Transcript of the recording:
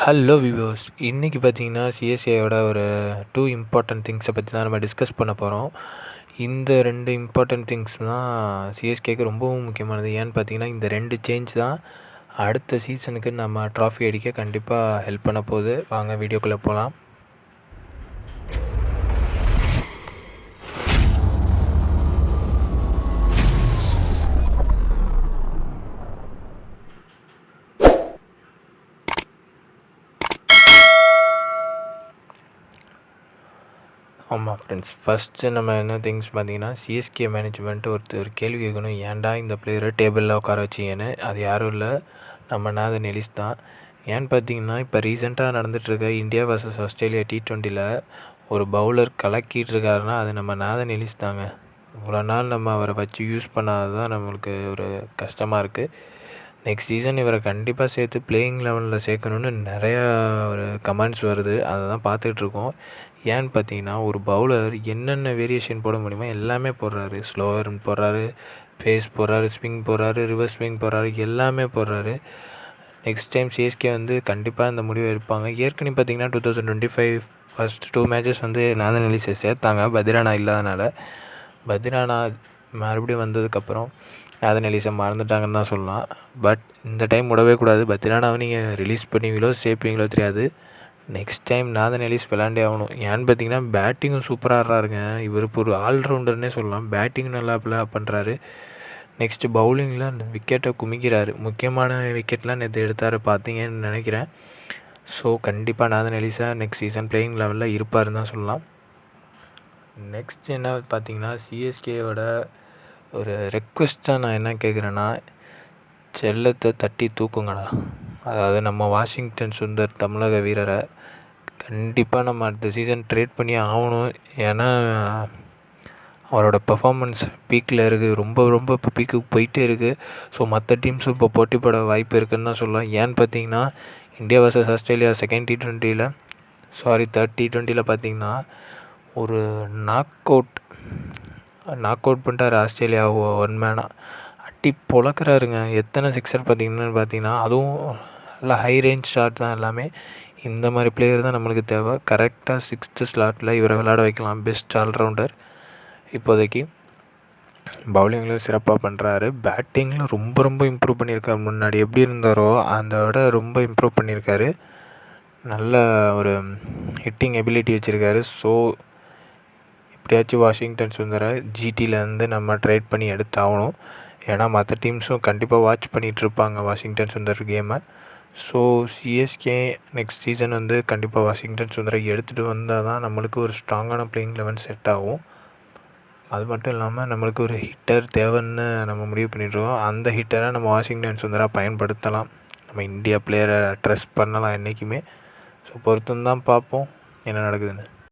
Hello விவோஸ், இன்றைக்கி பார்த்தீங்கன்னா சிஎஸ்ஏயோட ஒரு 2 இம்பார்ட்டன்ட் திங்ஸை பற்றி தான் நம்ம டிஸ்கஸ் பண்ண போகிறோம். இந்த 2 இம்பார்ட்டன்ட் திங்ஸ் தான் சிஎஸ்கேக்கு ரொம்பவும் முக்கியமானது. ஏன்னு பார்த்தீங்கன்னா இந்த 2 சேஞ்ச் தான் அடுத்த சீசனுக்கு நம்ம ட்ராஃபி அடிக்க கண்டிப்பாக ஹெல்ப் பண்ண போகுது. வாங்க வீடியோக்குள்ளே போகலாம். ஆமாம் ஃப்ரெண்ட்ஸ், ஃபஸ்ட்டு நம்ம என்ன திங்ஸ் பார்த்தீங்கன்னா சிஎஸ்கே மேனேஜ்மெண்ட்டு ஒரு கேள்வி கேட்கணும். ஏன்டா இந்த பிளேயரை டேபிளில் உட்கார வச்சிங்கன்னு. அது யாரும் இல்லை, நம்ம நாதன் எலிஸ் தான். ஏன்னு பார்த்தீங்கன்னா இப்போ ரீசெண்டாக நடந்துகிட்ருக்க இந்தியா வர்சஸ் ஆஸ்திரேலியா T20யில் ஒரு பவுலர் கலக்கிட்டு அது நம்ம நாதன் எலிஸ் தாங்க. இவ்வளோ நாள் நம்ம அவரை வச்சு யூஸ் பண்ணாதது தான் நம்மளுக்கு ஒரு கஷ்டமாக இருக்குது. நெக்ஸ்ட் சீசன் இவரை கண்டிப்பாக சேர்த்து பிளேயிங் லெவலில் சேர்க்கணுன்னு நிறையா ஒரு கமெண்ட்ஸ் வருது. அதை தான் பார்த்துட்ருக்கோம். ஏன்னு பார்த்தீங்கன்னா ஒரு பவுலர் என்னென்ன வேரியேஷன் போட முடியுமோ எல்லாமே போடுறாரு. ஸ்லோவர் போடுறாரு, ஃபேஸ் போடுறாரு, ஸ்விங் போடுறாரு, ரிவர்ஸ் ஸ்விங் போடுறாரு, எல்லாமே போடுறாரு. நெக்ஸ்ட் டைம் சிஎஸ்கே கண்டிப்பாக இந்த முடிவை எடுப்பாங்க. ஏற்கனவே பார்த்தீங்கன்னா 2025 ஃபஸ்ட் 2 மேட்சஸ் நாதன் எலிஸை சேர்த்தாங்க. பத்ரானா இல்லாதனால. பத்ரானா மறுபடியும் வந்ததுக்கப்புறம் நாதன் எலிஸை மறந்துட்டாங்கன்னு தான் சொல்லலாம். பட் இந்த டைம் விடவே கூடாது. பத்ரானாவை நீங்கள் ரிலீஸ் பண்ணுவீங்களோ சேர்ப்பீங்களோ தெரியாது. நெக்ஸ்ட் டைம் நாதன் எலிஸ் விளாண்டே ஆகணும். ஏன்னு பார்த்தீங்கன்னா பேட்டிங்கும் சூப்பராக ஆடுறாருங்க. இவர் இப்போ ஒரு ஆல்ரவுண்டர்னே சொல்லலாம். பேட்டிங் நல்லா பண்ணுறாரு. நெக்ஸ்ட்டு பவுலிங்கில் அந்த விக்கெட்டை குமிக்கிறாரு. முக்கியமான விக்கெட்லாம் நேற்று எடுத்தார் பார்த்தீங்கன்னு நினைக்கிறேன். ஸோ கண்டிப்பாக நாதன் எலிஸா நெக்ஸ்ட் சீசன் பிளேயிங் லெவலில் இருப்பாருன்னு தான் சொல்லலாம். நெக்ஸ்ட் என்ன பார்த்தீங்கன்னா சிஎஸ்கேயோட ஒரு ரெக்வெஸ்ட்டாக நான் என்ன கேட்குறேன்னா, செல்லத்தை தட்டி தூக்குங்கடா. அதாவது நம்ம வாஷிங்டன் சுந்தர் தமிழக வீரரை கண்டிப்பாக நம்ம அடுத்த சீசன் ட்ரேட் பண்ணி ஆகணும். ஏன்னா அவரோட பெர்ஃபார்மன்ஸ் பீக்கில் இருக்குது. ரொம்ப இப்போ பீக்குக்கு போயிட்டே இருக்குது. ஸோ மற்ற டீம்ஸும் இப்போ போட்டி போட வாய்ப்பு இருக்குதுன்னு தான் சொல்லலாம். ஏன்னு பார்த்தீங்கன்னா India versus Australia second third T20யில் பார்த்தீங்கன்னா ஒரு நாக் அவுட் பண்ணிட்டார் ஆஸ்திரேலியா ஒன் மேனாக. அட்டி பொழக்கிறாருங்க. எத்தனை சிக்ஸர் பார்த்தீங்கன்னா அதுவும் நல்லா ஹை ரேஞ்ச் ஷாட் தான் எல்லாமே. இந்த மாதிரி பிளேயர் தான் நம்மளுக்கு தேவை. கரெக்டாக 6th ஸ்லாட்டில் இவரை விளையாட வைக்கலாம். பெஸ்ட் ஆல்ரவுண்டர் இப்போதைக்கு. பவுலிங்கில் சிறப்பாக பண்ணுறாரு. பேட்டிங்கில் ரொம்ப இம்ப்ரூவ் பண்ணியிருக்காரு. முன்னாடி எப்படி இருந்தாரோ அதை விட ரொம்ப இம்ப்ரூவ் பண்ணியிருக்காரு. நல்ல ஒரு ஹிட்டிங் எபிலிட்டி வச்சுருக்காரு. ஸோ எப்படியாச்சும் வாஷிங்டன் சுந்தரை ஜிடியிலேருந்து நம்ம ட்ரேட் பண்ணி எடுத்தாகணும். ஏன்னா மற்ற டீம்ஸும் கண்டிப்பாக வாட்ச் பண்ணிகிட்ருப்பாங்க வாஷிங்டன் சுந்தர் கேமை. ஸோ சிஎஸ்கே நெக்ஸ்ட் சீசன் கண்டிப்பாக வாஷிங்டன் சுந்தரை எடுத்துகிட்டு வந்தால் தான் நம்மளுக்கு ஒரு ஸ்ட்ராங்கான பிளேயிங் லெவன் செட் ஆகும். அது மட்டும் இல்லாமல் நம்மளுக்கு ஒரு ஹிட்டர் தேவைன்னு நம்ம முடிவு பண்ணிட்டுருக்கோம். அந்த ஹிட்டரை நம்ம வாஷிங்டன் சுந்தராக பயன்படுத்தலாம். நம்ம இந்தியா பிளேயரை ட்ரெஸ் பண்ணலாம் என்றைக்குமே. ஸோ பொறுத்து தான் பார்ப்போம் என்ன நடக்குதுன்னு.